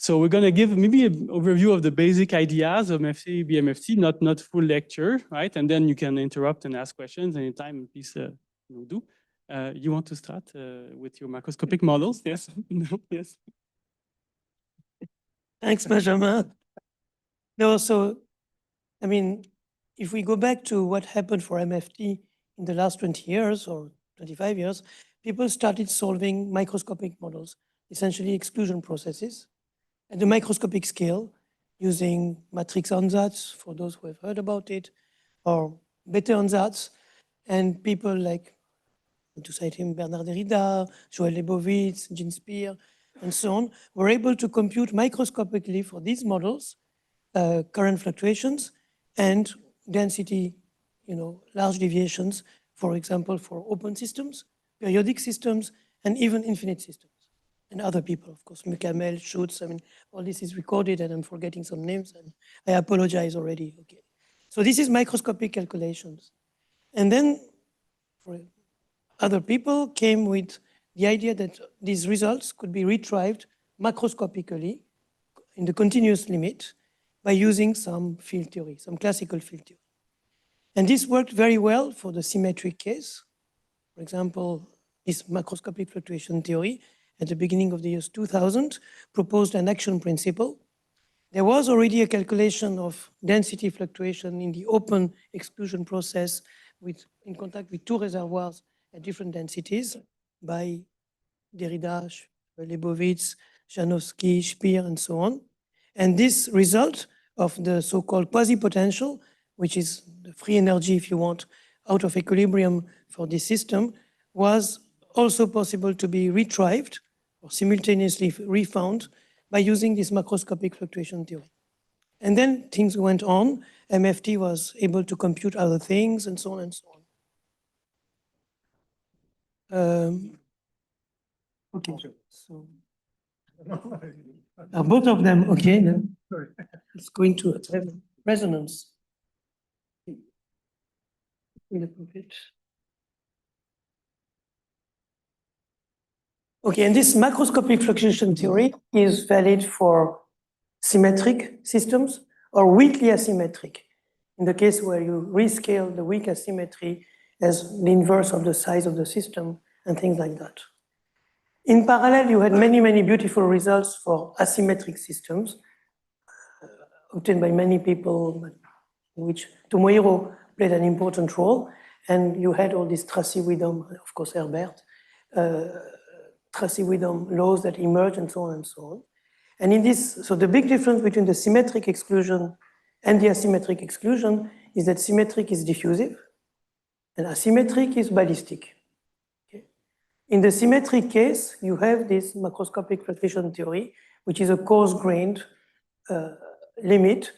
So we're going to give maybe an overview of the basic ideas of MFT, BMFT, not full lecture, right? And then you can interrupt and ask questions anytime. Please do. You want to start with your macroscopic models? Yes. No? Yes. Thanks, Benjamin. No, so, I mean, if we go back to what happened for MFT in the last 20 years or 25 years, people started solving microscopic models, essentially exclusion processes, at the microscopic scale, using matrix ansatz, for those who have heard about it, or Bethe ansatz, and people like, to cite him, Bernard Derrida, Joel Lebowitz, Jean Spear, and so on, were able to compute microscopically for these models current fluctuations and density, large deviations, for example, for open systems, periodic systems, and even infinite systems. And other people, of course, Mukamel, Schutz, I mean, all this is recorded and I'm forgetting some names and I apologize already, okay. So this is microscopic calculations. And then for other people came with the idea that these results could be retrieved macroscopically in the continuous limit by using some field theory, some classical field theory. And this worked very well for the symmetric case. For example, this macroscopic fluctuation theory at the beginning of the year 2000 proposed an action principle. There was already a calculation of density fluctuation in the open exclusion process in contact with two reservoirs at different densities by Derrida, Lebowitz, Janowski, Speer, and so on. And this result of the so-called quasi-potential, which is the free energy, if you want, out of equilibrium for this system, was also possible to be retrieved or simultaneously refound by using this macroscopic fluctuation theory. And then things went on. MFT was able to compute other things and so on and so on. Okay, so both of them, okay, then it's going to have resonance. Inappropriate. Okay, and this macroscopic fluctuation theory is valid for symmetric systems or weakly asymmetric. In the case where you rescale the weak asymmetry as the inverse of the size of the system and things like that. In parallel, you had many, many beautiful results for asymmetric systems obtained by many people, in which Tomohiro played an important role. And you had all these Tracy-Widom, of course, Herbert, Tracy-Widom laws that emerge and so on and so on. And in this, so the big difference between the symmetric exclusion and the asymmetric exclusion is that symmetric is diffusive and asymmetric is ballistic. Okay? In the symmetric case, you have this macroscopic fluctuation theory, which is a coarse-grained limit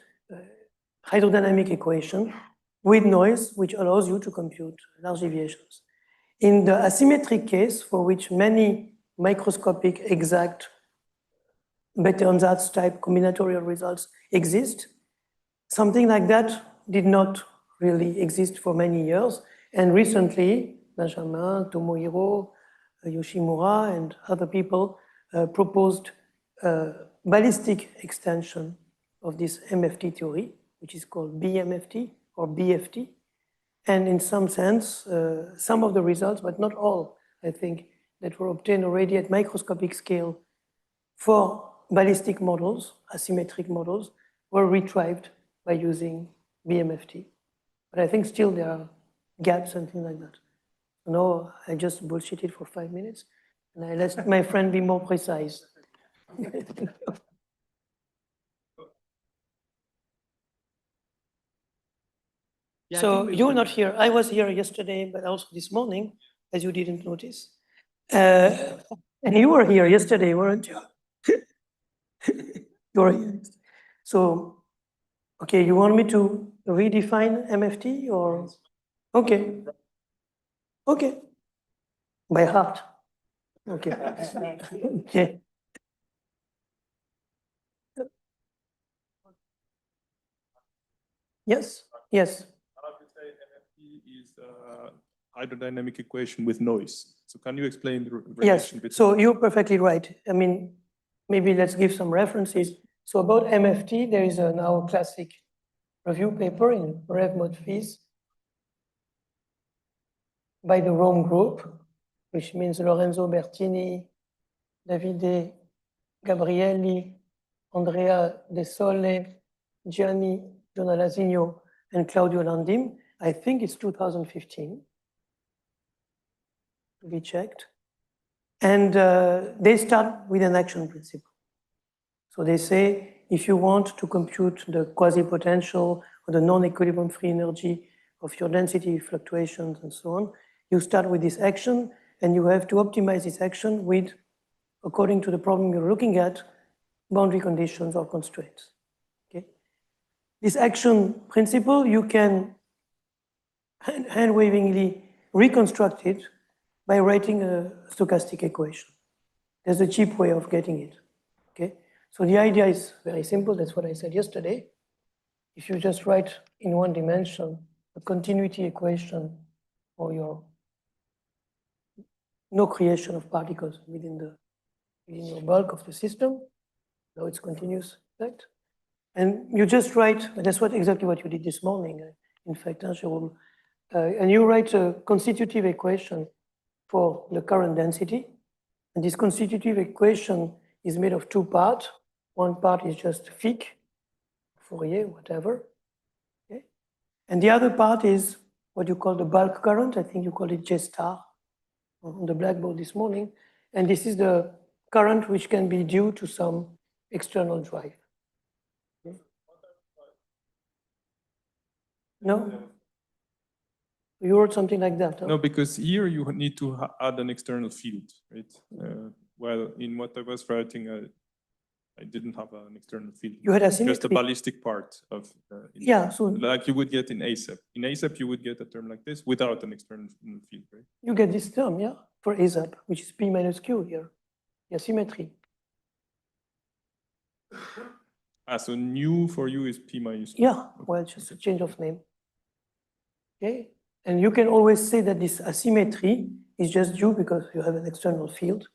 hydrodynamic equation with noise, which allows you to compute large deviations. In the asymmetric case, for which many microscopic exact Bethe-Ansatz type combinatorial results exist, something like that did not really exist for many years. And recently, Benjamin, Tomohiro, Yoshimura, and other people proposed ballistic extension of this MFT theory, which is called BMFT or BFT. And in some sense, some of the results, but not all, I think, that were obtained already at microscopic scale for ballistic models, asymmetric models, were retrieved by using BMFT. But I think still there are gaps and things like that. No, I just bullshitted for 5 minutes, and I let my friend be more precise. Yeah, so you were not here. I was here yesterday, but also this morning, as you didn't notice. And you were here yesterday, weren't you? You were here. So, okay, you want me to redefine MFT or? Okay. Okay. By heart. Okay. Okay. Yes. Yes. Is a hydrodynamic equation with noise. So can you explain the relation yes. between? So you're perfectly right. I mean, maybe let's give some references. So about MFT, there is a now classic review paper in Rev Mod Phys by the Rome group, which means Lorenzo Bertini, Davide Gabrielli, Andrea De Sole, Gianni Donalazino, and Claudio Landim. I think it's 2015, to be checked. And they start with an action principle. So they say, if you want to compute the quasi-potential or the non-equilibrium free energy of your density fluctuations and so on, you start with this action, and you have to optimize this action with, according to the problem you're looking at, boundary conditions or constraints. Okay? This action principle, you can hand-wavingly reconstruct it by writing a stochastic equation. There's a cheap way of getting it. Okay? So the idea is very simple. That's what I said yesterday. If you just write in one dimension a continuity equation for your no creation of particles within your bulk of the system, now it's continuous, right? And you just write, that's exactly what you did this morning, in fact, Jerome. And you write a constitutive equation for the current density. And this constitutive equation is made of two parts. One part is just Fick, Fourier, whatever. Okay? And the other part is what you call the bulk current. I think you call it J star on the blackboard this morning. And this is the current which can be due to some external drive. Okay? No? You wrote something like that? Huh? No, because here you need to add an external field, right? Well, in what I was writing, I didn't have an external field. You had asymmetry. Just the ballistic part of yeah, so like you would get in ASAP. In ASAP, you would get a term like this without an external field, right? You get this term, yeah, for ASAP, which is P minus Q here, the asymmetry. So nu for you is P minus Q. Yeah, well, just a change of name. Okay, and you can always say that this asymmetry is just due because you have an external field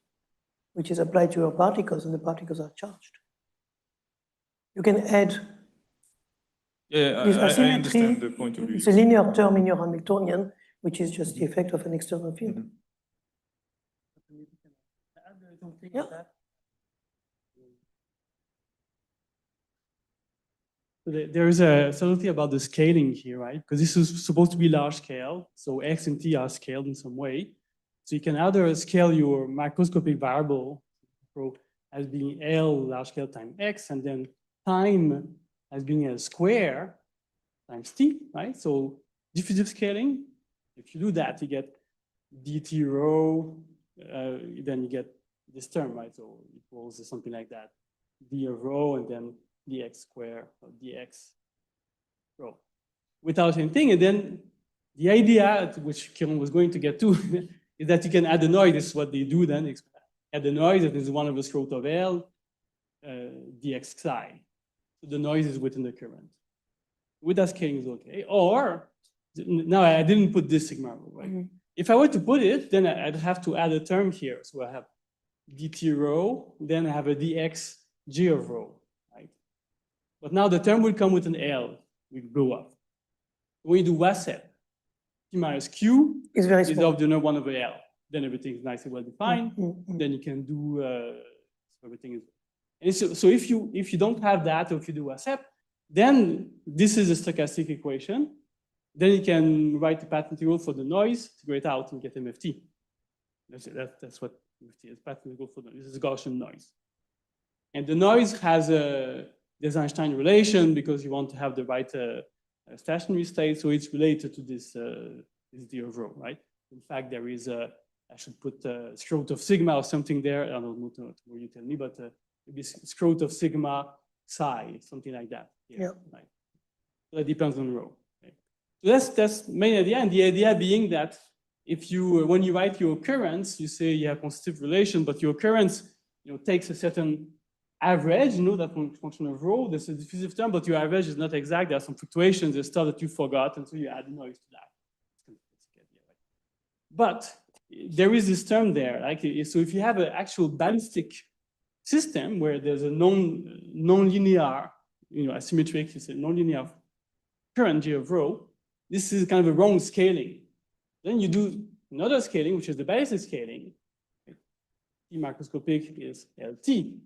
which is applied to your particles, and the particles are charged. You can add this asymmetry. I understand the point of view. It's a linear term in your Hamiltonian, which is just the effect of an external field. Mm-hmm. Yeah. There is a subtlety about the scaling here, right? Because this is supposed to be large scale. So X and T are scaled in some way. So you can either scale your macroscopic variable as being L large scale times X, and then time as being a square times T, right? So diffusive scaling, if you do that, you get dt rho, then you get this term, right? So equals something like that, d of rho, and then dx square or dx rho without anything. And then the idea, which Kirone was going to get to, is that you can add the noise. This is what they do then. Add the noise, that is one of the square root of L, dx psi. So the noise is within the current. With that scaling is okay. Or, now I didn't put this sigma rho, right? Mm-hmm. If I were to put it, then I'd have to add a term here. So I have dt rho, then I have a dx g of rho, right? But now the term will come with an L, will blow up. When you do WASEP, P minus Q is of the order 1 over L. Then everything is nicely well defined. Mm-hmm. Then you can do everything is. And so if you don't have that, or if you do WASEP, then this is a stochastic equation. Then you can write the path integral for the noise, figure it out, and get MFT. That's what MFT is. Path integral for the noise. This is Gaussian noise. And the noise has there's Einstein relation because you want to have the right stationary state, so it's related to this d of rho, right? In fact, there is I should put square root of sigma or something there. I don't know what you tell me, but maybe square root of sigma psi, something like that. Yeah. Right? So that depends on rho. Right? So that's the main idea, and the idea being that if you when you write your occurrence, you say you have constitutive relation, but your occurrence takes a certain average, that function of rho. There's a diffusive term, but your average is not exact. There are some fluctuations, there's stuff that you forgot, and so you add noise to that. But there is this term there. So if you have an actual ballistic system where there's a non-linear, asymmetric, it's a non-linear current J of rho, this is kind of a wrong scaling. Then you do another scaling, which is the ballistic scaling. T macroscopic is LT. In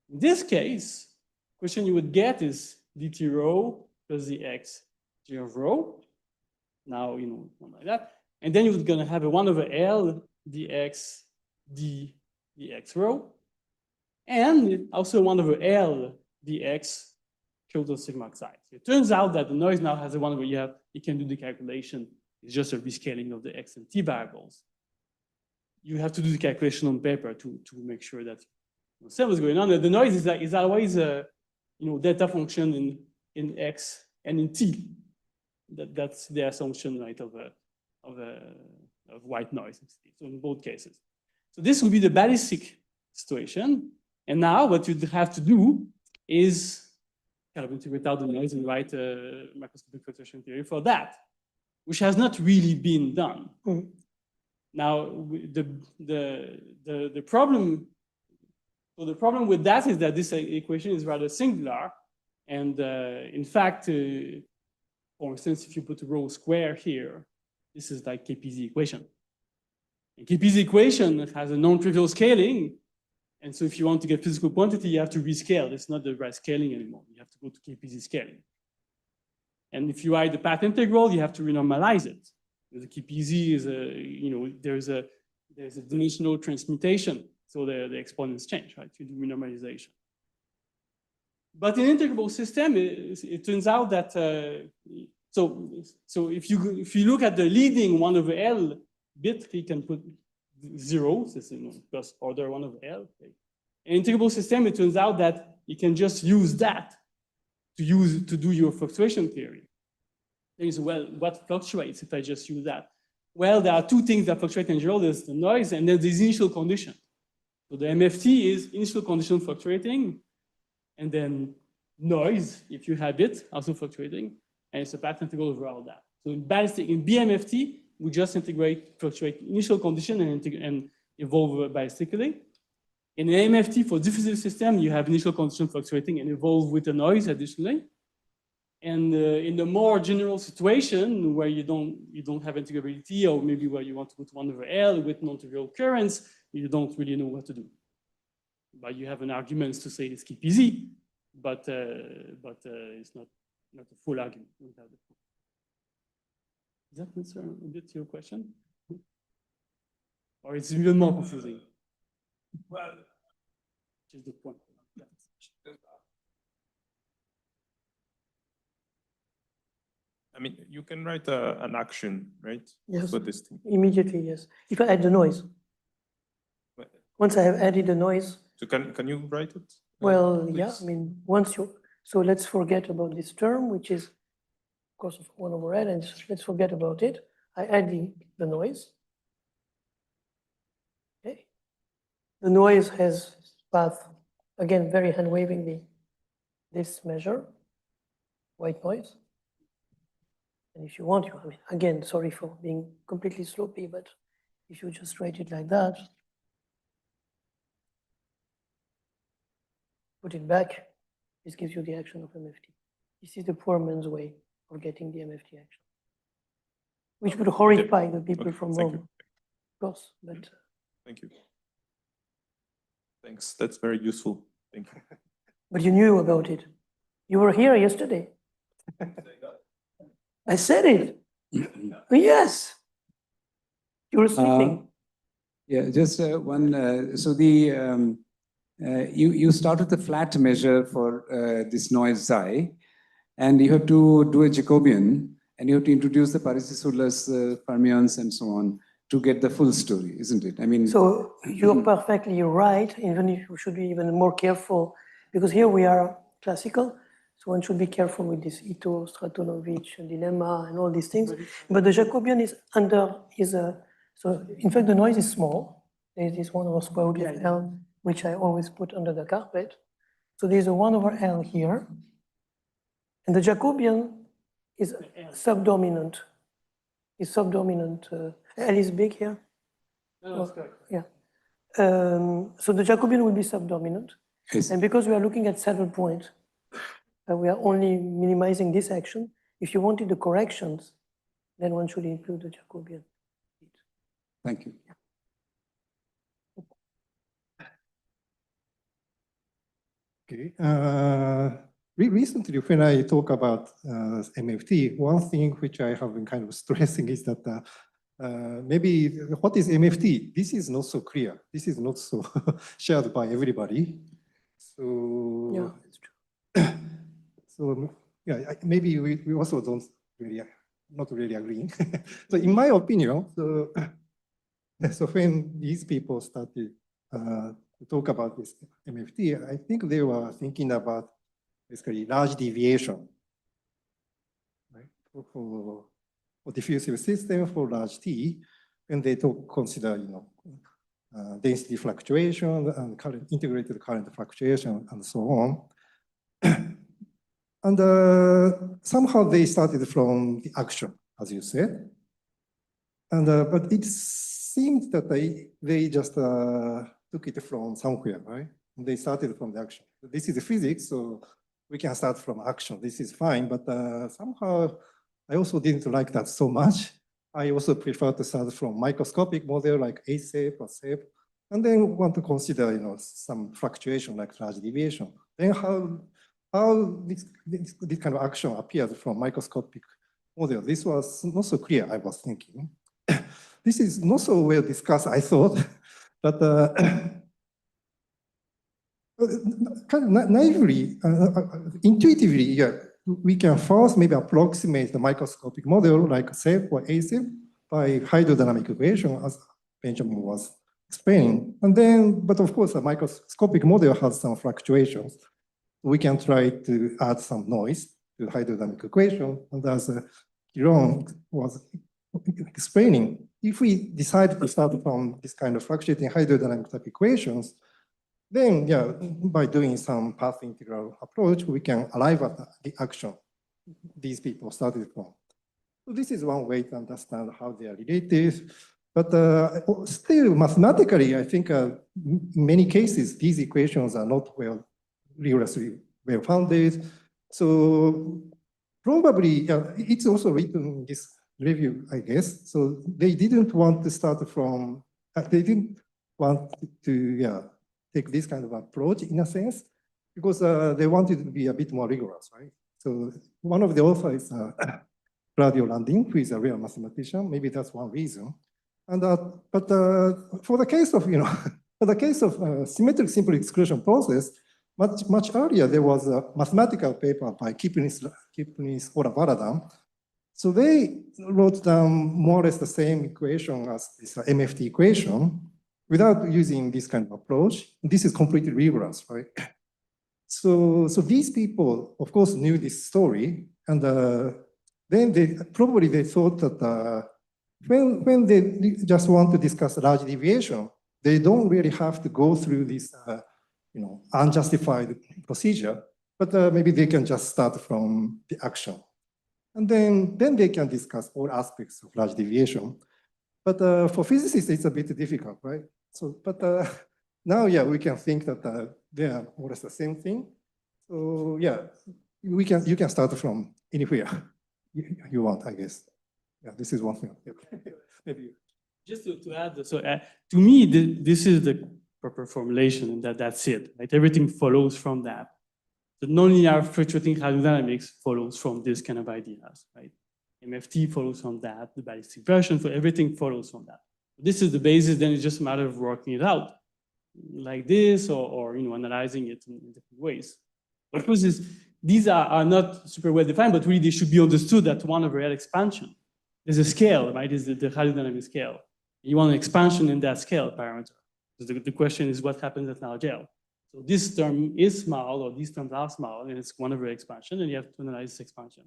this case, the question you would get is dt rho plus the x J of rho. Now, like that. And then you're going to have a 1 over L dx dx rho. And also 1 over L dx total sigma xi. So it turns out that the noise now has a 1 over you can do the calculation. It's just a rescaling of the x and t variables. You have to do the calculation on paper to make sure that same is going on. The noise is always a delta function in x and in t. That's the assumption, right, of white noise. So in both cases. So this will be the ballistic situation. And now what you have to do is kind of integrate out the noise and write a macroscopic fluctuation theory for that, which has not really been done. Mm-hmm. Now, the problem with that is that this equation is rather singular. And in fact, for instance, if you put a rho square here, this is like KPZ equation. And KPZ equation has a non-trivial scaling. And so if you want to get physical quantity, you have to rescale. It's not the right scaling anymore. You have to go to KPZ scaling. And if you write the path integral, you have to renormalize it. The KPZ is there's a dimensional transmutation. So the exponents change, right? You do renormalization. But in integrable system, it turns out that so if you look at the leading 1 over L bit, you can put 0, so it's plus order 1 over L. Okay. In integrable system, it turns out that you can just use that to do your fluctuation theory. There is, well, what fluctuates if I just use that? Well, there are two things that fluctuate in general. There's the noise and then there's initial condition. So the MFT is initial condition fluctuating, and then noise, if you have it, also fluctuating, and it's a path integral over all that. So in BMFT, we just fluctuate initial condition and evolve ballistically. In an MFT for diffusive system, you have initial condition fluctuating and evolve with the noise additionally. And in the more general situation where you don't have integrability, or maybe where you want to go to 1 over L with non-trivial currents, you don't really know what to do. But you have an argument to say it's KPZ, but it's not a full argument. Does that answer a bit to your question? Or it's even more confusing? Well, which is the point. I mean, you can write an action, right? Yes. For this thing. Immediately, yes. If I add the noise. Once I have added the noise. So can you write it? Well, yeah, I mean, so let's forget about this term, which is, of course, 1 over L, and let's forget about it. I add the noise. Okay. The noise has path, again, very hand-wavingly, this measure, white noise. And if you want, I mean, again, sorry for being completely sloppy, but if you just write it like that, put it back, this gives you the action of MFT. This is the poor man's way of getting the MFT action, which would horrify the people from Rome, of course. But thank you. Thanks. That's very useful. Thank you. But you knew about it. You were here yesterday. I said it. Yes. You were sleeping. Yeah, just one. So the you start with the flat measure for this noise psi, and you have to do a Jacobian, and you have to introduce the Parisi-Sourlas, fermions, and so on to get the full story, isn't it? I mean, so you're perfectly right. Even if you should be even more careful, because here we are classical. So one should be careful with this Ito, Stratonovich dilemma and all these things. But the Jacobian is so in fact the noise is small. There's this 1 over square root of L, which I always put under the carpet. So there's a 1 over L here. And the Jacobian is subdominant. L is big here. No, that's correct. Yeah. So the Jacobian will be subdominant. Yes. And because we are looking at saddle point, we are only minimizing this action. If you wanted the corrections, then one should include the Jacobian. Thank you. Okay. Recently, when I talk about MFT, one thing which I have been kind of stressing is that maybe what is MFT? This is not so clear. This is not so shared by everybody. So, Yeah, that's true. so yeah, maybe we also don't really, not really agreeing. So in my opinion, so when these people started to talk about this MFT, I think they were thinking about basically large deviation, right? For diffusive system for large T, when they consider, density fluctuation and current, integrated current fluctuation and so on. And somehow they started from the action, as you said. And but it seems that they just took it from somewhere, right? They started from the action. This is the physics, so we can start from action. This is fine, but somehow I also didn't like that so much. I also prefer to start from microscopic model like A-shape or shape, and then want to consider, some fluctuation like large deviation. Then how this kind of action appears from microscopic model. This was not so clear, I was thinking. This is not so well discussed, I thought, but kind of naively, intuitively, yeah, we can first maybe approximate the microscopic model like SAFE or ASAFE by hydrodynamic equation, as Benjamin was explaining. And then, but of course, a microscopic model has some fluctuations. We can try to add some noise to the hydrodynamic equation. And as Kirone was explaining, if we decide to start from this kind of fluctuating hydrodynamic type equations, then, yeah, by doing some path integral approach, we can arrive at the action these people started from. So this is one way to understand how they are related. But still, mathematically, I think in many cases, these equations are not rigorously well founded. So probably, it's also written in this review, I guess. So they didn't want to start from, they didn't want to, take this kind of approach in a sense, because they wanted to be a bit more rigorous, right? So one of the authors is Claudio Landin, who is a real mathematician. Maybe that's one reason. And but for the case of, for the case of symmetric simple exclusion process, much earlier there was a mathematical paper by Kipnis Varadhan. So they wrote down more or less the same equation as this MFT equation, without using this kind of approach. This is completely rigorous, right? So these people, of course, knew this story, and then they thought that when they just want to discuss large deviation, they don't really have to go through this, unjustified procedure, but maybe they can just start from the action, and then they can discuss all aspects of large deviation. But for physicists, it's a bit difficult, right? So, but now, yeah, we can think that they are more or less the same thing. So, yeah, you can start from anywhere you want, I guess. Yeah, this is one thing. Maybe. Just to add, so to me, this is the proper formulation, and that's it. Right? Everything follows from that. The nonlinear fluctuating hydrodynamics follows from this kind of ideas, right? MFT follows from that, the ballistic version, so everything follows from that. This is the basis, then it's just a matter of working it out like this, or analyzing it in different ways. Of course, these are not super well defined, but really they should be understood that one over L expansion. There's a scale, right? Is the hydrodynamic scale. You want an expansion in that scale parameter. So the question is what happens at large L. So this term is small, or these terms are small, and it's one over expansion, and you have to analyze this expansion.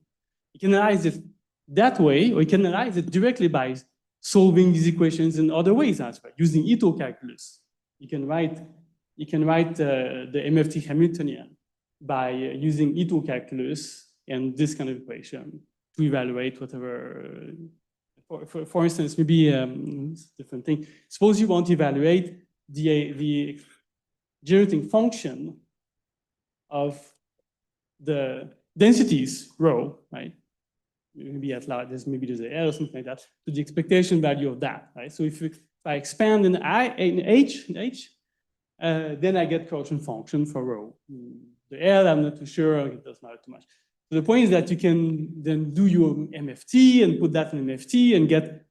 You can analyze it that way, or you can analyze it directly by solving these equations in other ways as well, using Ito calculus. You can write the MFT Hamiltonian by using Ito calculus and this kind of equation to evaluate whatever. For instance, maybe it's a different thing. Suppose you want to evaluate the generating function of the densities rho, right? Maybe at large, there's an error or something like that, to the expectation value of that, right? So if I expand in H, then I get Gaussian function for rho. The L, I'm not too sure, it doesn't matter too much. So the point is that you can then do your MFT and put that in MFT and get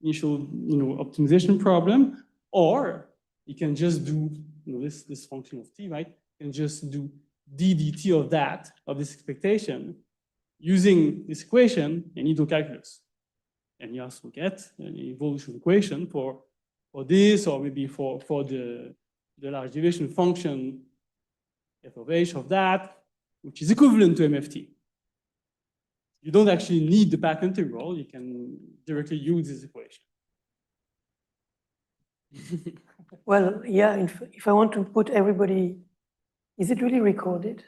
initial, optimization problem, or you can just do, this function of t, right? You can just do d dt of that, of this expectation, using this equation in calculus. And you also get an evolution equation for this, or maybe for the large deviation function f of h of that, which is equivalent to MFT. You don't actually need the path integral. You can directly use this equation. Well, yeah, if I want to put everybody, is it really recorded?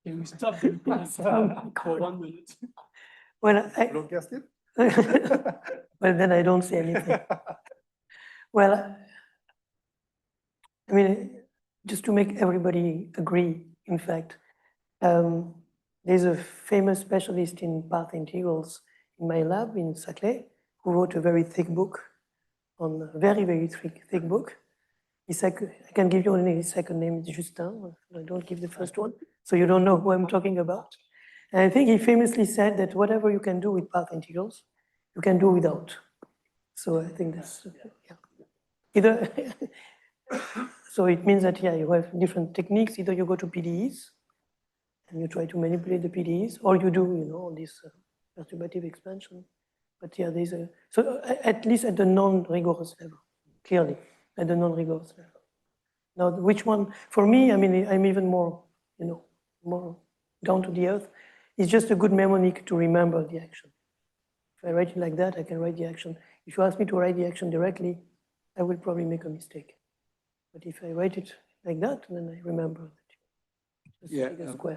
Can we stop the recording for 1 minute? Well, Broadcast it? well, then I don't say anything. Well, I mean, just to make everybody agree, in fact, there's a famous specialist in path integrals in my lab in Saclay who wrote a very thick book, on a very, very thick book. I can give you only his second name, it's Justin. I don't give the first one, so you don't know who I'm talking about. And I think he famously said that whatever you can do with path integrals, you can do without. So I think that's, yeah. So it means that, yeah, you have different techniques. Either you go to PDEs and you try to manipulate the PDEs, or you do, this perturbative expansion. But yeah, so at least at the non-rigorous level, clearly, at the non-rigorous level. Now, which one, for me, I mean, I'm even more, more down to the earth. It's just a good mnemonic to remember the action. If I write it like that, I can write the action. If you ask me to write the action directly, I will probably make a mistake. But if I write it like that, then I remember that. Yeah,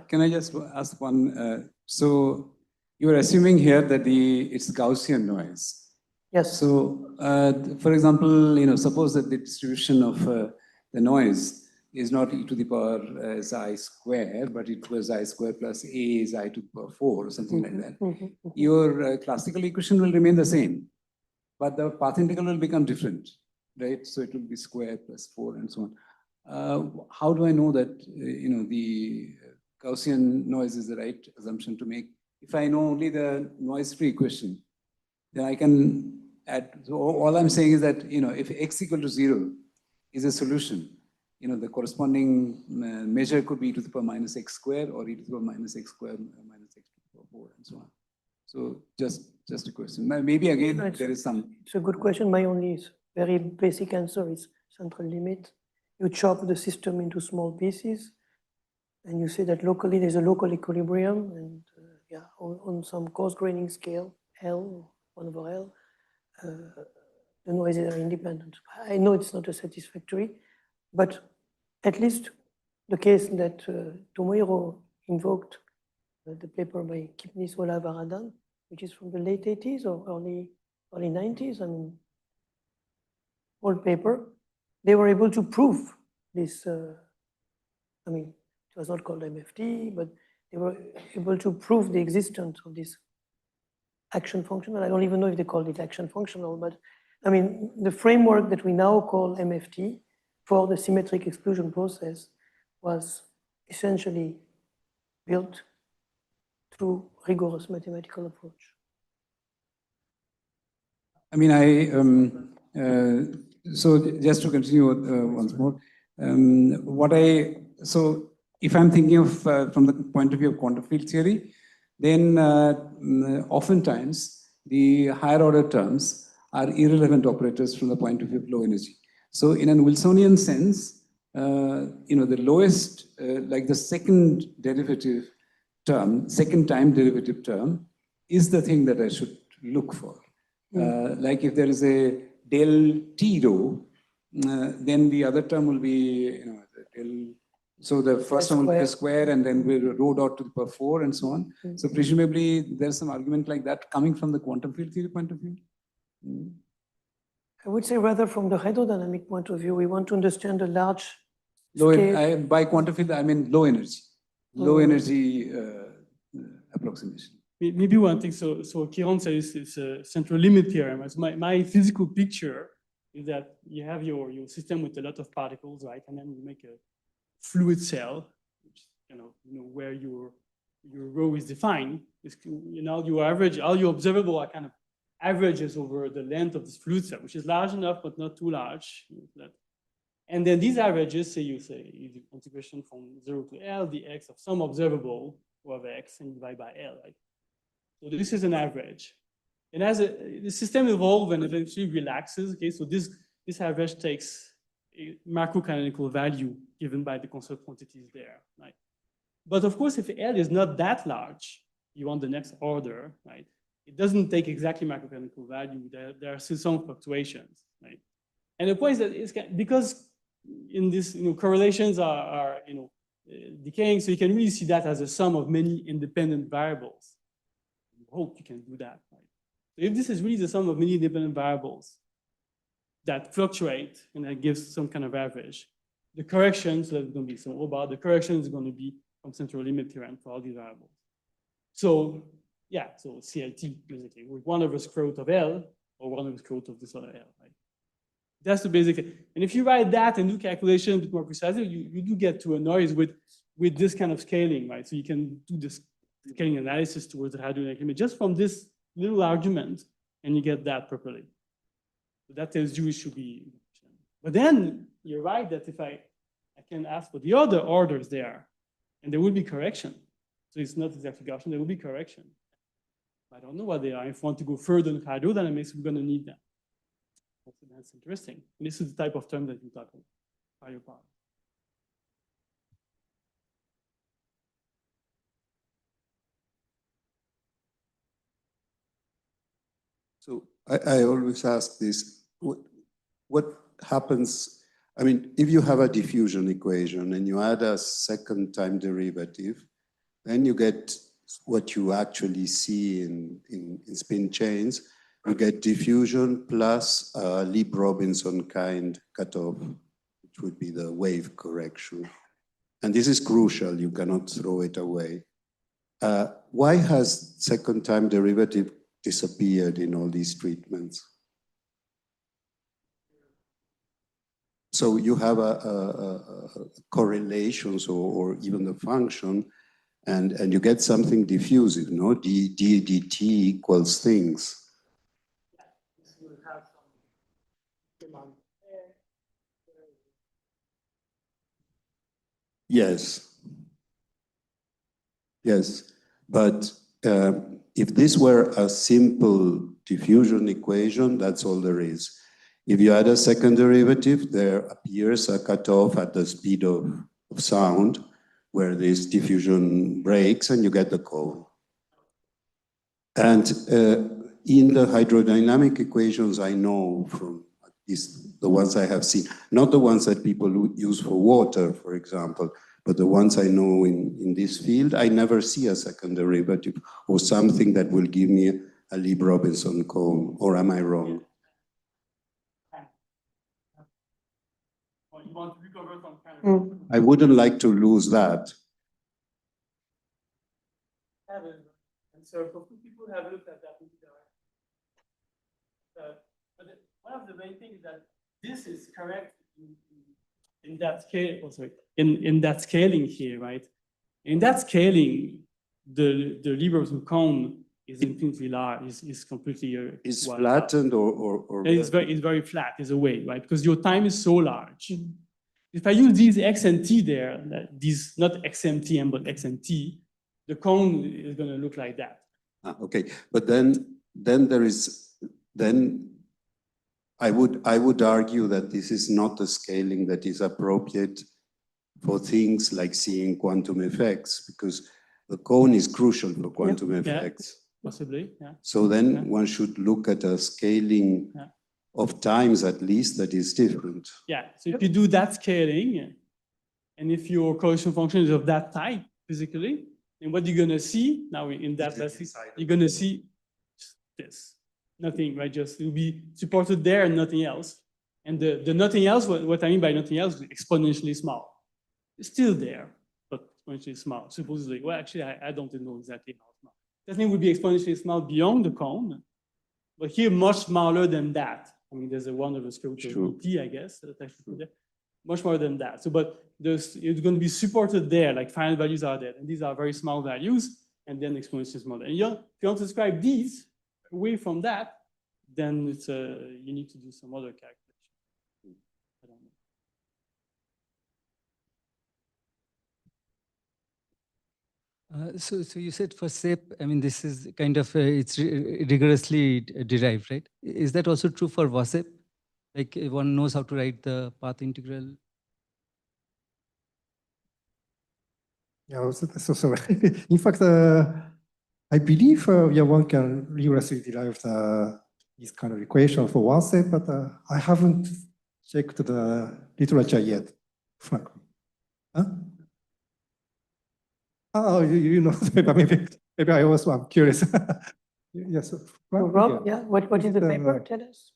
can I just ask one? So you're assuming here that it's Gaussian noise. Yes. So, for example, suppose that the distribution of the noise is not e to the power xi square, but it was I square plus a is I to the power 4 or something like that. Your classical equation will remain the same, but the path integral will become different, right? So it will be square plus 4 and so on. How do I know that the Gaussian noise is the right assumption to make? If I know only the noise-free equation, then I can add. So all I'm saying is that if x equal to 0 is a solution, the corresponding measure could be e to the power minus x square or e to the power minus x square minus x to the power 4 and so on. So just a question. Maybe again there is some. It's a good question. My only very basic answer is central limit. You chop the system into small pieces, and you say that locally there's a local equilibrium, and on some coarse graining scale, L, 1 over L, the noises are independent. I know it's not a satisfactory, but at least the case that Tomohiro invoked, the paper by Kipnis, Ola, Varadan, which is from the late 80s or early 90s, I mean, old paper, they were able to prove this, I mean, it was not called MFT, but they were able to prove the existence of this action functional. I don't even know if they called it action functional, but I mean, the framework that we now call MFT for the symmetric exclusion process was essentially built through rigorous mathematical approach. I mean, so just to continue once more, so if I'm thinking of from the point of view of quantum field theory, then oftentimes the higher order terms are irrelevant operators from the point of view of low energy. So in an Wilsonian sense, the lowest, like the second derivative term, second time derivative term is the thing that I should look for. Like if there is a del t rho, then the other term will be, del. So the first one will be a square, and then we'll rho dot to the power 4 and so on. So presumably there's some argument like that coming from the quantum field theory point of view. I would say rather from the hydrodynamic point of view, we want to understand the large Low, scale. by quantified, I mean low energy. Low energy approximation. Maybe one thing, so Kirone says it's a central limit theorem. As my physical picture is that you have your system with a lot of particles, right? And then you make a fluid cell, which where your rho is defined. Your average, all your observable are kind of averages over the length of this fluid cell, which is large enough but not too large. And then these averages, you do integration from 0 to L, the x of some observable of x, and you divide by L, right? So this is an average. And as the system evolves and eventually relaxes, okay, so this average takes a macrocanonical value given by the conserved quantities there, right? But of course, if L is not that large, you want the next order, right? It doesn't take exactly macrocanonical value. There are still some fluctuations, right? And the point is that it's because in this, correlations are decaying, so you can really see that as a sum of many independent variables. You hope you can do that, right? So if this is really the sum of many independent variables that fluctuate and that gives some kind of average, the corrections, there's going to be some about the correction is going to be from central limit theorem for all these variables. So yeah, so CLT basically with 1 over square root of L or 1 over square root of this other L, right? That's the basic. And if you write that and do calculations a bit more precisely, you do get to a noise with this kind of scaling, right? So you can do this scaling analysis towards the hydrodynamic limit just from this little argument, and you get that properly. So that tells you it should be. But then you're right that if I can ask for the other orders there, and there will be correction. So it's not exactly Gaussian, there will be correction. I don't know what they are. If we want to go further in hydrodynamics, we're going to need them. That's interesting. And this is the type of term that you talk about. Higher power. So I always ask this, what happens, I mean, if you have a diffusion equation and you add a second time derivative, then you get what you actually see in spin chains. You get diffusion plus Lieb-Robinson kind cutoff, which would be the wave correction. And this is crucial, you cannot throw it away. Why has second time derivative disappeared in all these treatments? So you have a correlations or even the function, and you get something diffusive, no? dt equals things. Yes. Yes, but if this were a simple diffusion equation, that's all there is. If you add a second derivative, there appears a cutoff at the speed of sound where this diffusion breaks and you get the cone. And in the hydrodynamic equations I know from at least the ones I have seen, not the ones that people use for water, for example, but the ones I know in this field, I never see a second derivative or something that will give me a Lieb-Robinson cone, or am I wrong? I wouldn't like to lose that. And so for people who have looked at that, but one of the main things is that this is correct in that scale. Oh, sorry, in that scaling here, right? In that scaling, the Lieb-Robinson cone is infinitely large. Is completely is flattened or it's very flat. Is a way, right? Because your time is so large. If I use these x and t there, these not xmt but x and t, the cone is going to look like that. Okay, but then I would argue that this is not the scaling that is appropriate for things like seeing quantum effects, because the cone is crucial for quantum effects. Possibly, yeah. So then one should look at a scaling of times at least that is different. Yeah, so if you do that scaling, and if your correlation function is of that type physically, and what you're going to see now in that, you're going to see this. nothing, right? Just it will be supported there and nothing else. And the nothing else, what I mean by nothing else, is exponentially small. It's still there, but exponentially small, supposedly. Well, actually, I don't know exactly how small. That thing would be exponentially small beyond the cone, but here much smaller than that. I mean, there's a 1 over square root of T, I guess, that I should put there. Much more than that. So, but it's going to be supported there, like finite values are there, and these are very small values, and then exponentially small. And if you want to describe these away from that, then it's you need to do some other calculation. I don't know. So you said for SAPE, I mean, this is kind of, it's rigorously derived, right? Is that also true for WASEP? Like one knows how to write the path integral? Yeah, so in fact, I believe one can rigorously derive this kind of equation for WASEP, but I haven't checked the literature yet, frankly. Huh? Oh, you know, maybe I also am curious. Yes. Rob, yeah, what is the paper? Tell us.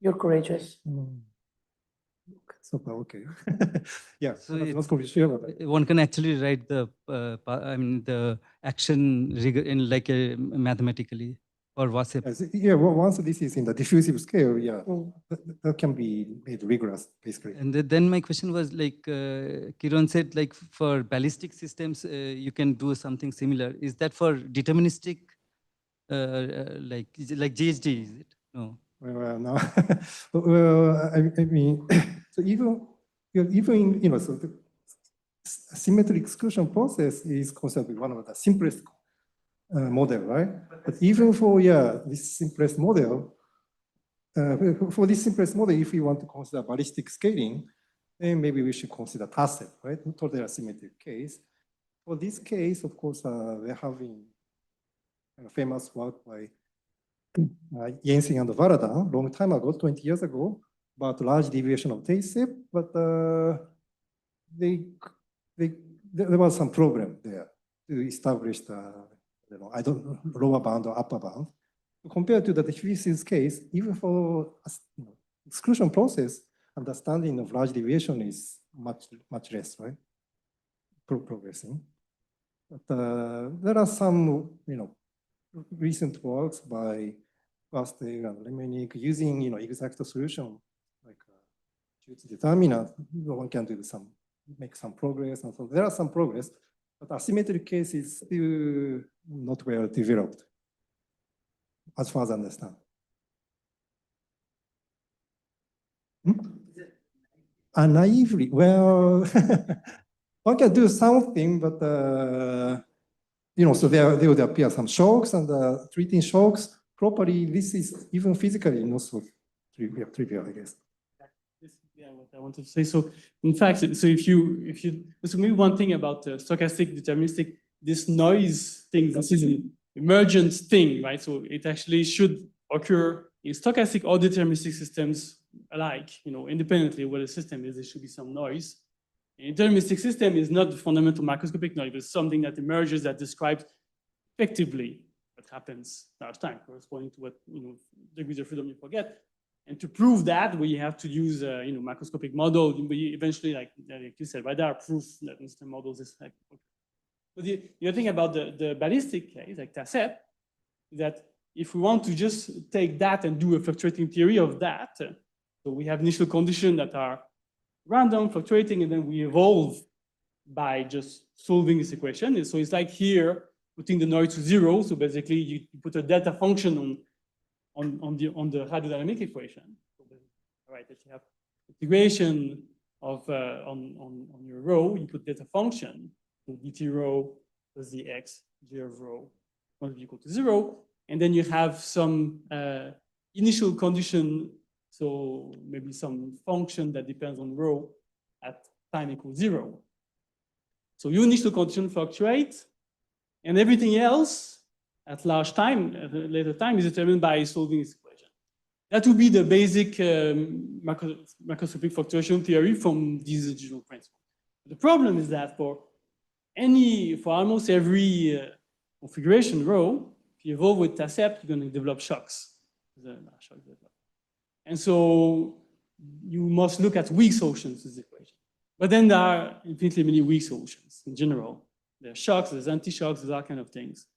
You're courageous. So, okay. Yeah. So one can actually write the, I mean, the action in like mathematically or WASEP. Yeah, well, once this is in the diffusive scale, yeah, that can be made rigorous, basically. And then my question was like, Kirone said like for ballistic systems, you can do something similar. Is that for deterministic, like GHD, is it? No. Well, no. Well, I mean, so even in, so the symmetric exclusion process is considered one of the simplest model, right? But even for this simplest model, if we want to consider ballistic scaling, then maybe we should consider TASEP, right? Totally asymmetric case. For this case, of course, we're having a famous work by Jensen and Varadan long time ago, 20 years ago, about large deviation of TASEP, but there was some problem there to establish the I don't know, lower bound or upper bound. Compared to the diffusive case, even for exclusion process, understanding of large deviation is much less, right? Progressing. But there are some, recent works by Bastel and Lemenick using, exact solution like determinant. One can do make some progress, and so there are some progress. But asymmetric case is still not well developed, as far as I understand. Naively, well, one can do something, but so there would appear some shocks, and treating shocks properly. This is even physically not so trivial, I guess. Yeah, what I wanted to say. So, in fact, so if you, so maybe one thing about stochastic, deterministic, this noise thing, this is an emergent thing, right? So it actually should occur in stochastic or deterministic systems alike, independently what a system is, there should be some noise. A deterministic system is not the fundamental macroscopic noise, but something that emerges that describes effectively what happens last time, corresponding to what, degrees of freedom you forget. And to prove that, we have to use, macroscopic model. We eventually, like you said, right, there are proof that instant models is like. Okay. But the other thing about the ballistic case, like TASEP, is that if we want to just take that and do a fluctuating theory of that, so we have initial conditions that are random, fluctuating, and then we evolve by just solving this equation. And so it's like here, putting the noise to 0. So basically, you put a delta function on the hydrodynamic equation. All right, that you have integration of on your rho, you put delta function, so dt rho plus the x g of rho must be equal to 0, and then you have some initial condition, so maybe some function that depends on rho at time equals 0. So your initial condition fluctuates, and everything else at large time, at a later time, is determined by solving this equation. That would be the basic macroscopic fluctuation theory from these general principles. The problem is that for almost every configuration rho, if you evolve with TACEP, you're going to develop shocks. And so you must look at weak solutions to this equation. But then there are infinitely many weak solutions in general. There are shocks, there's anti-shocks, there's all kind of things.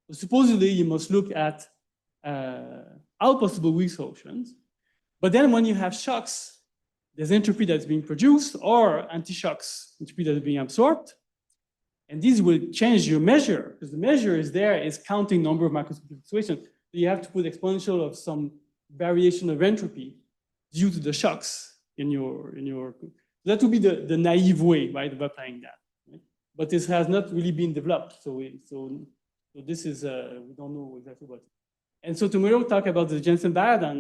So supposedly you must look at all possible weak solutions. But then when you have shocks, there's entropy that's being produced or anti-shocks, entropy that's being absorbed. And these will change your measure, because the measure is counting number of macroscopic fluctuations. So you have to put exponential of some variation of entropy due to the shocks in your. That would be the naive way, right, of applying that. Right? But this has not really been developed. So this is, we don't know exactly what. And so Tomohiro talked about the Jensen-Bardhan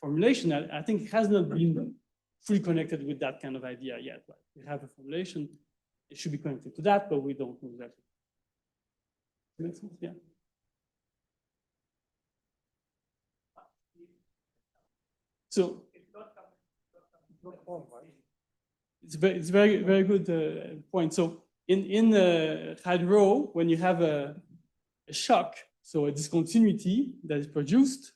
formulation. I think it has not been fully connected with that kind of idea yet. Right? We have a formulation. It should be connected to that, but we don't know exactly. Makes sense? Yeah. So it's very, very good point. So in the hydro, when you have a shock, so a discontinuity that is produced,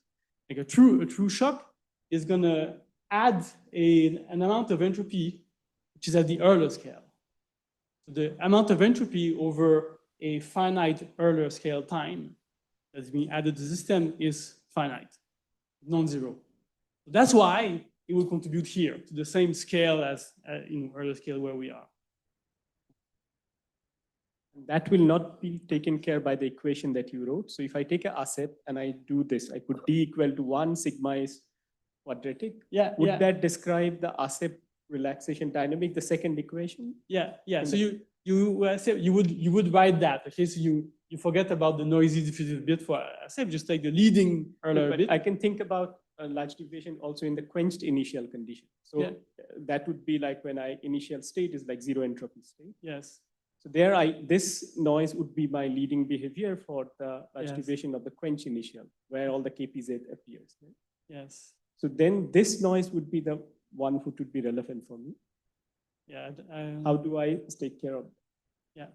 like a true shock, is going to add an amount of entropy, which is at the Euler scale. So the amount of entropy over a finite Euler scale time that's being added to the system is finite, non-zero. So that's why it will contribute here to the same scale as in Euler scale where we are. That will not be taken care by the equation that you wrote. So if I take a ASEP and I do this, I put D equal to 1, sigma is quadratic. Yeah. Would that describe the ASEP relaxation dynamic, the second equation? Yeah. So you would write that. Okay, so you forget about the noisy diffusive bit for ASEP. Just take the leading Euler bit. I can think about a large deviation also in the quenched initial condition. So that would be like when initial state is like zero entropy state. Yes. So there this noise would be my leading behavior for the large deviation of the quench initial, where all the KPZ appears. Right? Yes. So then this noise would be the one who would be relevant for me. Yeah. How do I take care of that? Yeah.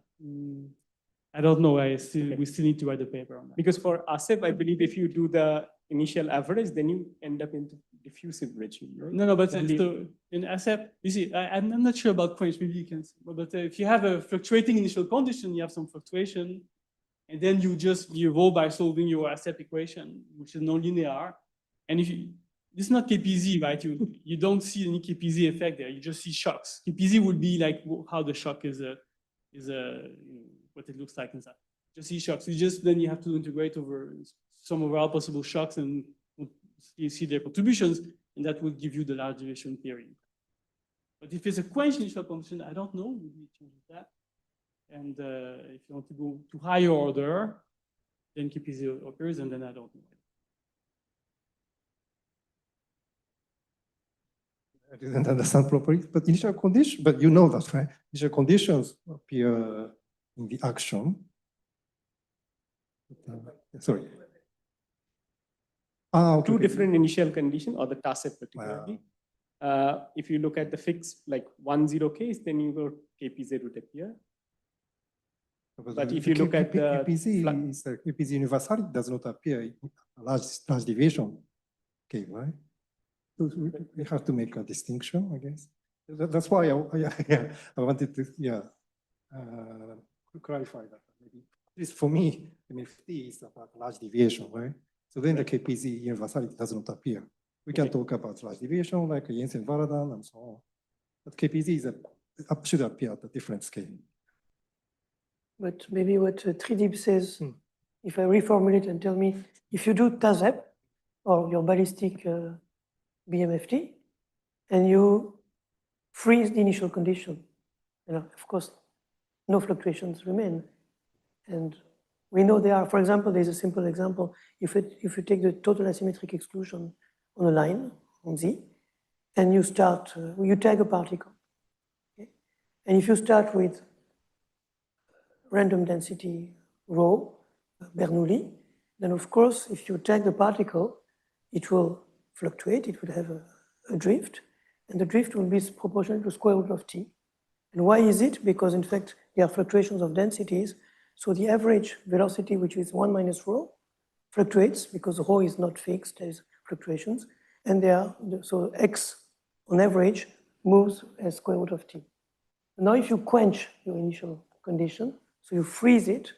I don't know. We still need to write the paper on that. Because for ASEP, I believe if you do the initial average, then you end up in diffusive regime. Right? No, but so in ASEP, you see, I'm not sure about quench. Maybe you can. But if you have a fluctuating initial condition, you have some fluctuation, and then you evolve by solving your ASEP equation, which is nonlinear. And if you, this is not KPZ, right? You don't see any KPZ effect there. You just see shocks. KPZ would be like how the shock is what it looks like inside. Just see shocks. Then you have to integrate over some of our possible shocks and you see their contributions, and that will give you the large deviation theory. But if it's a quench initial condition, I don't know. Maybe change that. And if you want to go to higher order, then KPZ occurs, and then I don't know. I didn't understand properly, but initial condition, but you know that, right? Initial conditions appear in the action. Sorry. Okay. Two different initial conditions, or the TACEP particularly. Wow. If you look at the fixed, like 1, 0 case, then your KPZ would appear. But if you look at the KPZ universality does not appear in a large deviation. Okay, right? So we have to make a distinction, I guess. That's why I wanted to clarify that. Maybe at least for me, MFT is about large deviation, right? So then the KPZ universality does not appear. We can talk about large deviation like Jensen-Bardhan and so on. But KPZ should appear at a different scale. But maybe what Tridib says, if I reformulate and tell me, if you do TACEP or your ballistic BMFT, and you freeze the initial condition, and of course, no fluctuations remain. And we know there are, for example, there's a simple example. If you take the total asymmetric exclusion on a line, on Z, and you start, you tag a particle. Okay? And if you start with random density rho, Bernoulli, then of course, if you tag the particle, it will fluctuate, it will have a drift, and the drift will be proportional to square root of t. And why is it? Because in fact, there are fluctuations of densities So the average velocity, which is 1 minus rho, fluctuates because rho is not fixed, there's fluctuations. And so x on average moves as square root of t. Now, if you quench your initial condition, so you freeze it,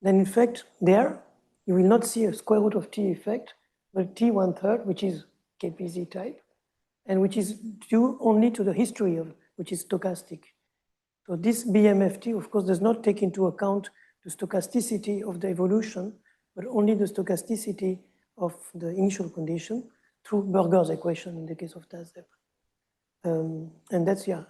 then in fact, there, you will not see a square root of t effect, but t 1/3, which is KPZ type, and which is due only to the history of, which is stochastic. So this BMFT, of course, does not take into account the stochasticity of the evolution, but only the stochasticity of the initial condition through Burger's equation in the case of TASEP. And that's, yeah,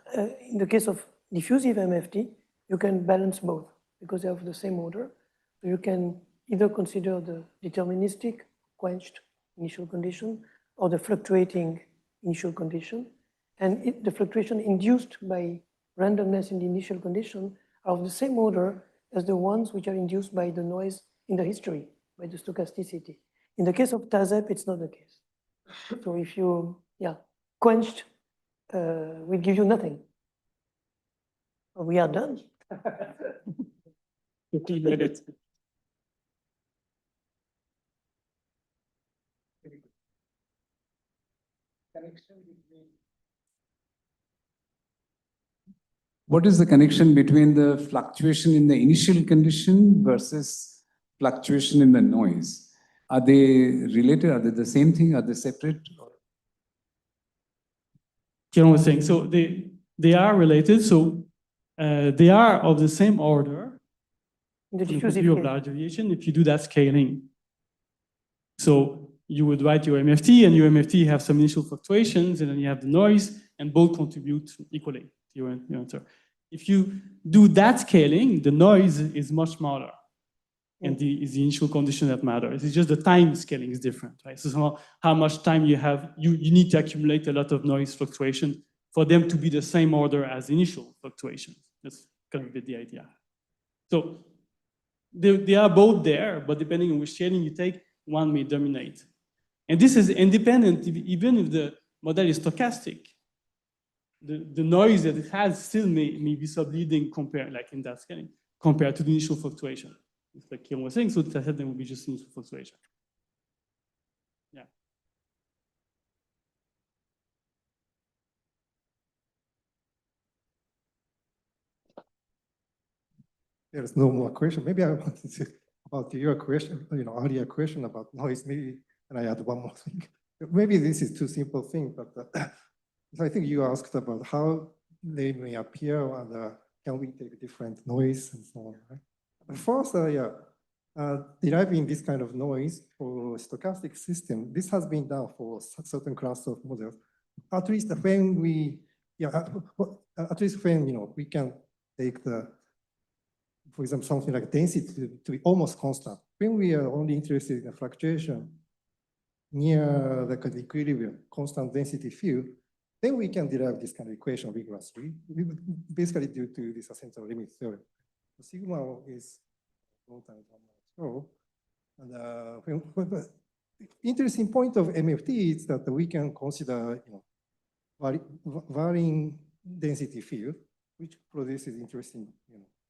in the case of diffusive MFT, you can balance both because they have the same order. So you can either consider the deterministic quenched initial condition or the fluctuating initial condition. And the fluctuation induced by randomness in the initial condition are of the same order as the ones which are induced by the noise in the history, by the stochasticity. In the case of TASEP, it's not the case. So if you, yeah, quenched, will give you nothing. We are done. 15 minutes. What is the connection between the fluctuation in the initial condition versus fluctuation in the noise? Are they related? Are they the same thing? Are they separate? Kirone was saying, so they are related, so they are of the same order In the from the diffusive view of case. large deviation if you do that scaling. So you would write your MFT, and your MFT have some initial fluctuations, and then you have the noise, and both contribute equally to your answer. If you do that scaling, the noise is much smaller, and is the initial condition that matters. It's just the time scaling is different, right? So how much time you have, you need to accumulate a lot of noise fluctuation for them to be the same order as initial fluctuations. That's kind of the idea. So they are both there, but depending on which scaling you take, one may dominate. And this is independent, even if the model is stochastic. The noise that it has still may be subleading compared, like in that scaling, compared to the initial fluctuation. It's like Kirone was saying, so that then will be just initial fluctuation. Yeah. There's no more question. Maybe I wanted to, about your question, earlier question about noise, maybe, and I add one more thing. Maybe this is too simple thing, but I think you asked about how they may appear and can we take different noise and so on, right? First, deriving this kind of noise for stochastic system, this has been done for a certain class of models. At least when we, at least when, we can take the, for example, something like density to be almost constant. When we are only interested in a fluctuation near the equilibrium, constant density field, then we can derive this kind of equation rigorously, basically due to this central limit theorem. The sigma is long time ago. And the interesting point of MFT is that we can consider, varying density field, which produces interesting,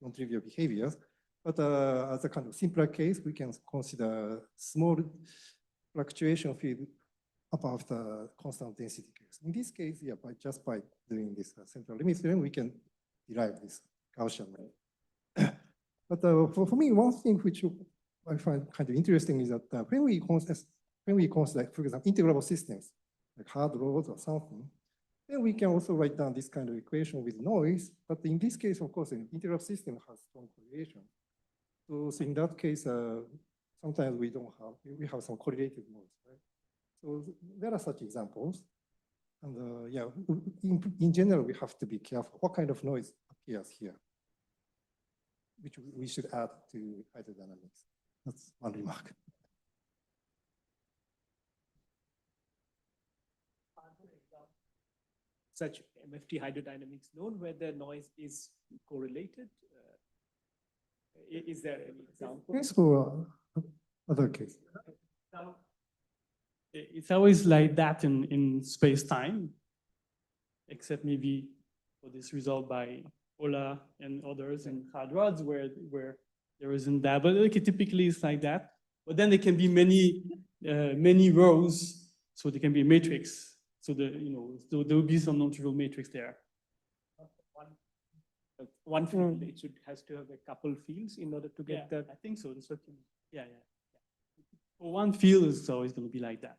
non-trivial behaviors. But as a kind of simpler case, we can consider small fluctuation field above the constant density case. In this case, just by doing this central limit theorem, we can derive this Gaussian rate. But for me, one thing which I find kind of interesting is that when we consider, for example, integrable systems, like hard rods or something, then we can also write down this kind of equation with noise. But in this case, of course, an integrable system has strong correlation. So in that case, sometimes we have some correlated noise, right? So there are such examples. And in general, we have to be careful what kind of noise appears here, which we should add to hydrodynamics. That's one remark. Such MFT hydrodynamics known where the noise is correlated? Is there any example? Yes, for other cases. It's always like that in space-time, except maybe for this result by Ola and others in hard rods where there isn't that, but okay, typically it's like that. But then there can be many rows, so there can be a matrix. So so there will be some non-trivial matrix there. One field, has to have a couple fields in order to get that. I think so. That's what yeah. For one field, it's always going to be like that.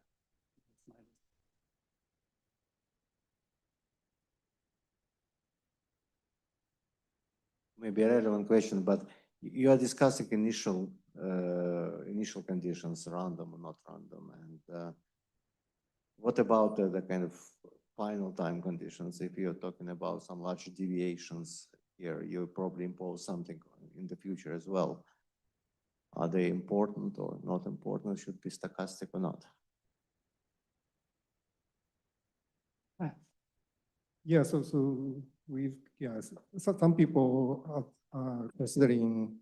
Maybe a relevant question, but you are discussing initial conditions, random or not random, and what about the kind of final time conditions? If you're talking about some large deviations here, you probably impose something in the future as well. Are they important or not important? Should be stochastic or not? Yeah, so some people are considering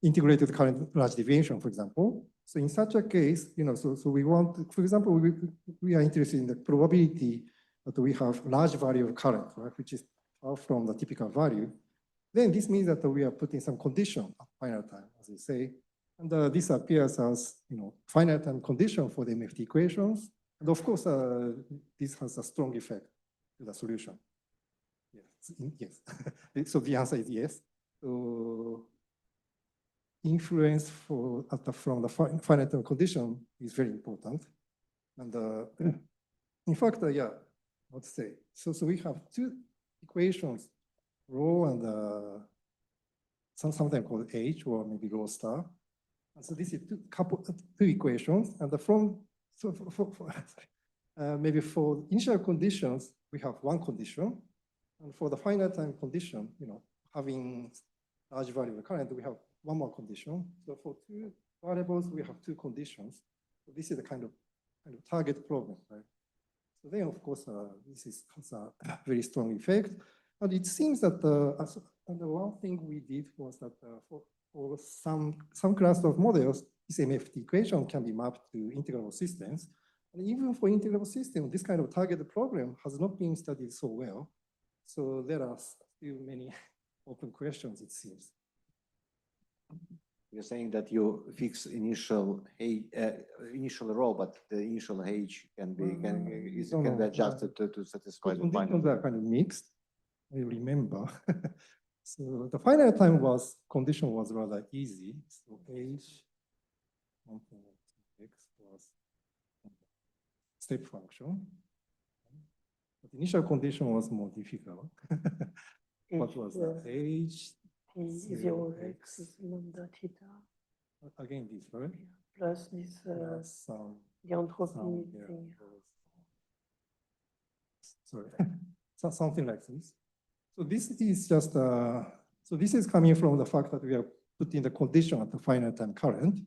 integrated current large deviation, for example. So in such a case, so we want, for example, we are interested in the probability that we have large value of current, right, which is far from the typical value. Then this means that we are putting some condition at final time, as we say, and this appears as finite time condition for the MFT equations. And of course, this has a strong effect to the solution. Yes. So the answer is yes. So influence from the finite time condition is very important. And in fact, yeah, let's say, so we have two equations, rho and something called H, or maybe rho star. And so this is two equations, and maybe for initial conditions, we have one condition, and for the finite time condition, having large value of current, we have one more condition. So for two variables, we have two conditions. So this is the kind of target problem, right? So then, of course, this has a very strong effect. And it seems that the one thing we did was that for some class of models, this MFT equation can be mapped to integrable systems. And even for integrable systems, this kind of target problem has not been studied so well. So there are still many open questions, it seems. You're saying that you fix initial rho, but the initial H can be adjusted to satisfy the final. Conditions are kind of mixed. I remember. So the final time condition was rather easy. So H, X was step function. But initial condition was more difficult. What was that? H, 0x is lambda theta. Again, this, right? Plus this, the entropy thing. Sorry, something like this. So this is just, so this is coming from the fact that we are putting the condition at the finite time current.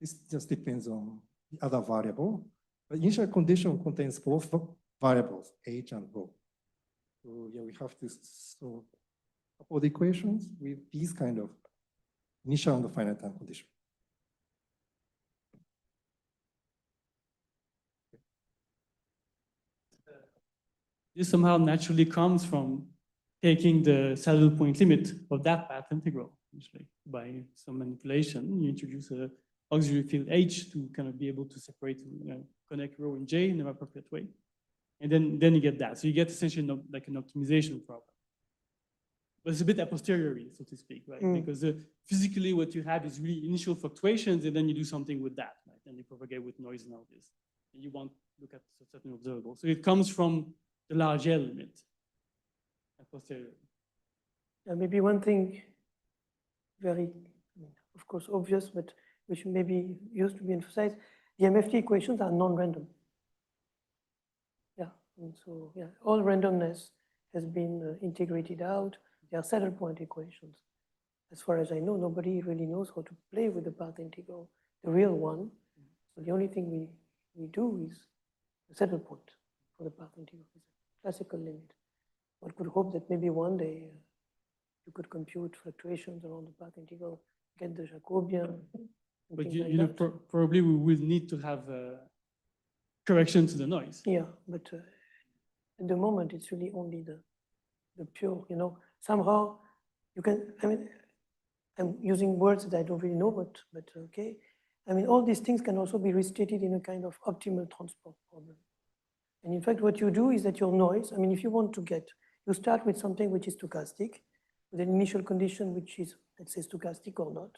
This just depends on the other variable. The initial condition contains both variables, H and rho. So yeah, we have to solve a couple of equations with these kind of initial and the finite time condition. This somehow naturally comes from taking the saddle point limit of that path integral, usually by some manipulation. You introduce an auxiliary field H to kind of be able to separate, connect rho and J in an appropriate way. And then you get that. So you get essentially like an optimization problem. But it's a bit a posteriori, so to speak, right? Because physically what you have is really initial fluctuations, and then you do something with that, right? And you propagate with noise and all this. And you want to look at certain observables. So it comes from the large L limit, a posteriori. Maybe one thing very, of course, obvious, but which maybe used to be emphasized, the MFT equations are non-random. Yeah, and so yeah, all randomness has been integrated out. They are saddle point equations. As far as I know, nobody really knows how to play with the path integral, the real one. So the only thing we do is the saddle point for the path integral, classical limit. One could hope that maybe one day you could compute fluctuations around the path integral, get the Jacobian. But probably we will need to have correction to the noise. Yeah, but at the moment it's really only the pure, somehow you can, I'm using words that I don't really know, but okay. I mean, all these things can also be restated in a kind of optimal transport problem. And in fact, what you do is that your noise, I mean, if you want to get, you start with something which is stochastic, with an initial condition which is, let's say, stochastic or not,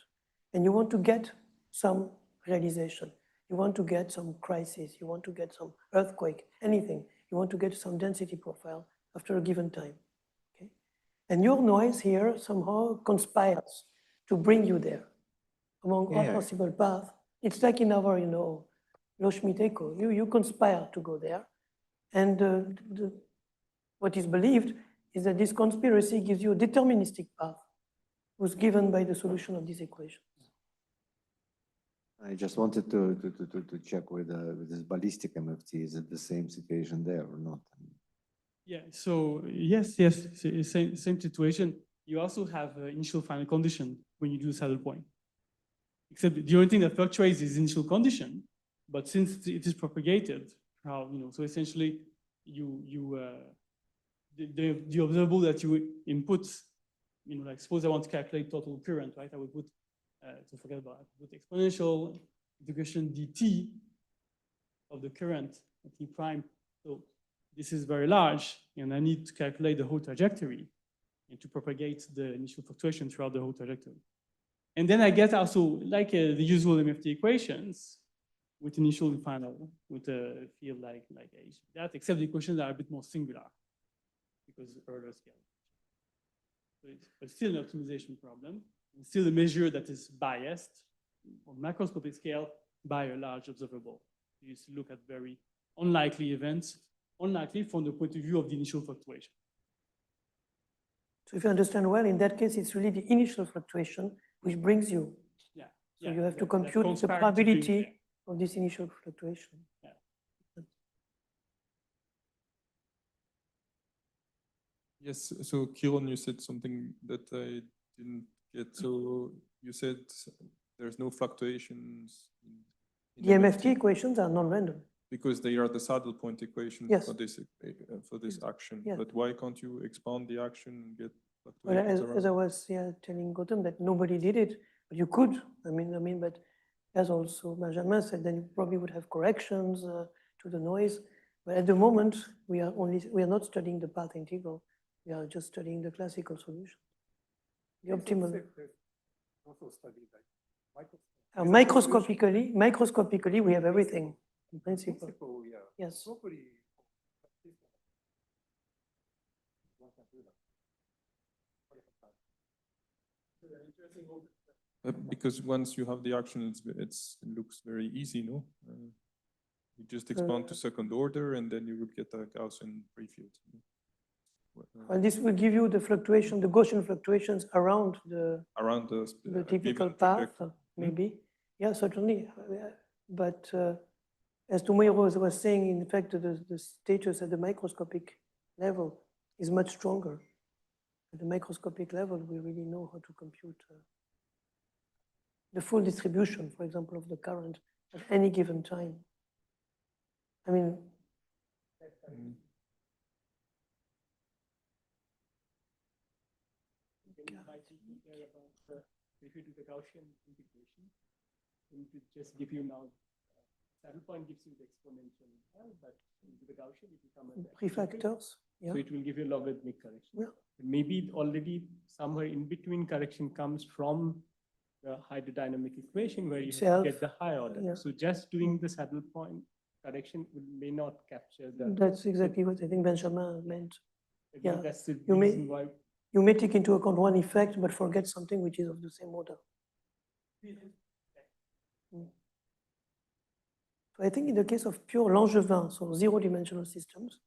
and you want to get some realization. You want to get some crisis, you want to get some earthquake, anything. You want to get some density profile after a given time, okay? And your noise here somehow conspires to bring you there among all possible paths. It's like in our, Low-Schmidt echo. You conspire to go there. And what is believed is that this conspiracy gives you a deterministic path was given by the solution of these equations. I just wanted to check with this ballistic MFT. Is it the same situation there or not? Yeah, so yes, same situation. You also have initial final condition when you do saddle point. Except the only thing that fluctuates is initial condition, but since it is propagated, so essentially the observable that you input, like suppose I want to calculate total current, right? I would put, to forget about it, put exponential integration dt of the current at t prime. So this is very large, and I need to calculate the whole trajectory and to propagate the initial fluctuation throughout the whole trajectory. And then I get also like the usual MFT equations with initial and final, with a field like H, that, except the equations are a bit more singular because earlier scale. So it's still an optimization problem, and still a measure that is biased on macroscopic scale by a large observable. You look at very unlikely events, unlikely from the point of view of the initial fluctuation. So if you understand well, in that case, it's really the initial fluctuation which brings you. Yeah. So you have to compute the probability of this initial fluctuation. Yeah. Yes, so Kirone, you said something that I didn't get. So you said there's no fluctuations in The MFT equations are non-random. because they are the saddle point equation Yes. for this action. Yes. But why can't you expand the action and get Well, fluctuations as I around? was telling Gautam that nobody did it, but you could. I mean, but as also Benjamin said, then you probably would have corrections to the noise. But at the moment, we are not studying the path integral. We are just studying the classical solution. The optimal. Also study like microscopically, we have everything in principle. Yes. Because once you have the action, it looks very easy, no? You just expand to second order, and then you would get a Gaussian free field. Well, this will give you the fluctuation, the Gaussian fluctuations around the typical path, maybe. Yeah, certainly. But as Tomohiro was saying, in fact, the status at the microscopic level is much stronger. At the microscopic level, we really know how to compute the full distribution, for example, of the current at any given time. I mean, if you do the Gaussian integration, it will just give you now, saddle point gives you the exponential, but into the Gaussian, it will come as prefactors. Yeah. So it will give you logarithmic correction. Yeah. Maybe already somewhere in between correction comes from the hydrodynamic equation where you get the high order. Yeah. So just doing the saddle point correction may not capture the. That's exactly what I think Benjamin meant. Yeah. That's the reason why. You may take into account one effect, but forget something which is of the same order. So I think in the case of pure Langevin, so zero-dimensional systems,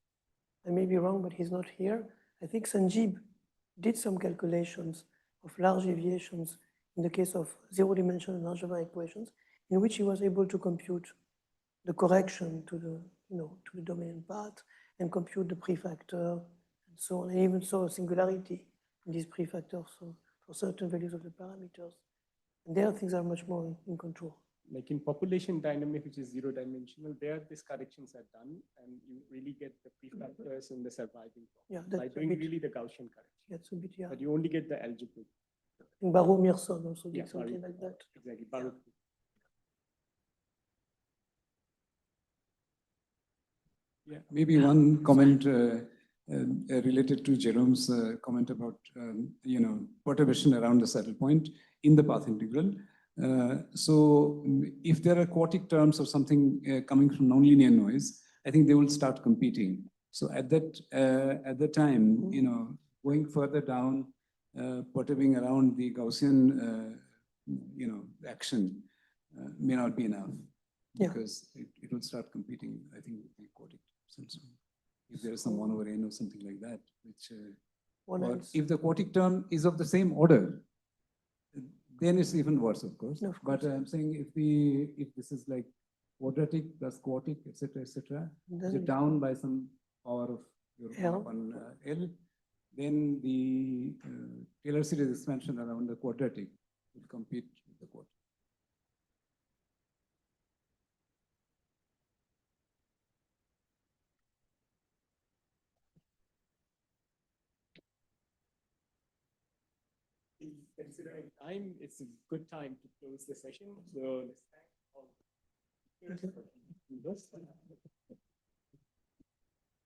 I may be wrong, but he's not here. I think Sanjeev did some calculations of large deviations in the case of zero-dimensional Langevin equations, in which he was able to compute the correction to the, to the dominant path and compute the prefactor and so on, and even saw a singularity in these prefactors for certain values of the parameters. And there things are much more in control. Like in population dynamic, which is zero-dimensional, there these corrections are done, and you really get the prefactors and the surviving. Yeah, by doing really the Gaussian correction. That's a bit, yeah. But you only get the algebraic. Baruch-Mearson also did Yeah, something Baruch. like that. Exactly. Baruch. Yeah, maybe one comment related to Jerome's comment about perturbation around the saddle point in the path integral. So if there are quartic terms or something coming from nonlinear noise, I think they will start competing. So at that time, going further down, perturbing around the Gaussian, action may not be enough. Yeah. Because it will start competing, I think, with the quartic terms. If there is some 1/n or something like that, which, or if the quartic term is of the same order, then it's even worse, of course. Of But I'm saying if this is like quadratic plus quartic, etc., you're down by some power of your L. one L, then the Taylor series expansion around the quadratic will compete with the quartic. Considering time, it's a good time to close the session. So let's thank all the speakers for doing this.